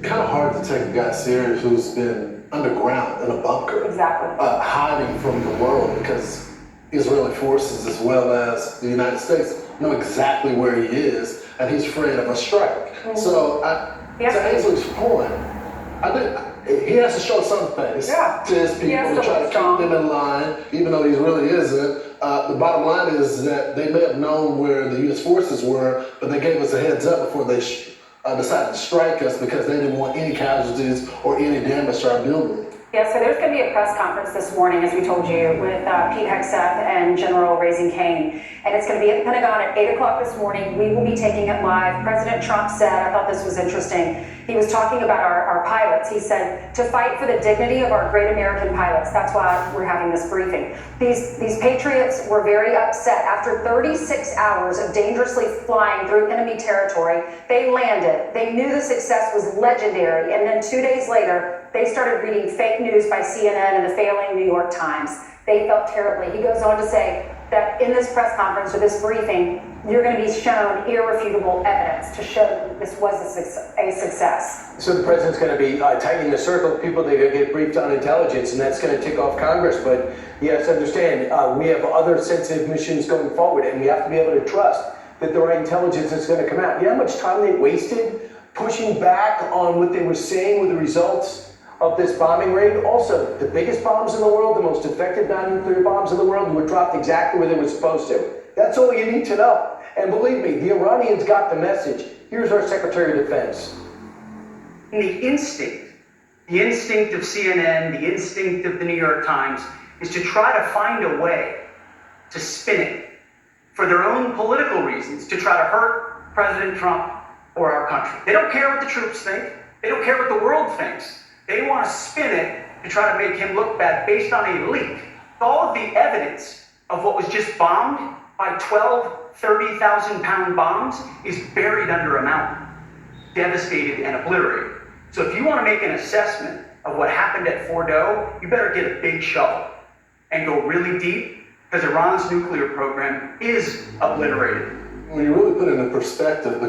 kind of hard to take a guy serious who's been underground in a bunker, exactly, hiding from the world, because Israeli forces as well as the United States know exactly where he is, and he's afraid of a strike. So to Ainsley's point, he has to show some face to his people to try to keep them in line, even though he really isn't. The bottom line is that they may have known where the U.S. forces were, but they gave us a heads up before they decided to strike us because they didn't want any casualties or any damage to our building. Yeah, so there's going to be a press conference this morning, as we told you, with Pete Hegseth and General Raising Cane. And it's going to be at the Pentagon at 8 o'clock this morning. We will be taking it live. President Trump said, I thought this was interesting, he was talking about our pilots. He said, to fight for the dignity of our great American pilots. That's why we're having this briefing. These patriots were very upset. After 36 hours of dangerously flying through enemy territory, they landed. They knew the success was legendary. And then 2 days later, they started reading fake news by CNN and the failing New York Times. They felt terribly. He goes on to say that in this press conference or this briefing, you're going to be shown irrefutable evidence to show that this was a success. So the president's going to be tightening the circle of people that are going to get briefed on intelligence, and that's going to tick off Congress. But you have to understand, we have other sensitive missions going forward, and we have to be able to trust that the right intelligence is going to come out. You know how much time they wasted pushing back on what they were saying with the results of this bombing raid? Also, the biggest bombs in the world, the most effective non-nuclear bombs in the world, were dropped exactly where they were supposed to. That's all you need to know. And believe me, the Iranians got the message. Here's our Secretary of Defense. The instinct of CNN, the instinct of the New York Times, is to try to find a way to spin it for their own political reasons, to try to hurt President Trump or our country. They don't care what the troops think. They don't care what the world thinks. They want to spin it to try to make him look bad based on a leak. All of the evidence of what was just bombed by 12, 30,000-pound bombs is buried under a mountain, devastated and obliterated. So if you want to make an assessment of what happened at Fordo, you better get a big shovel and go really deep, because Iran's nuclear program is obliterated. When you really put it in perspective, because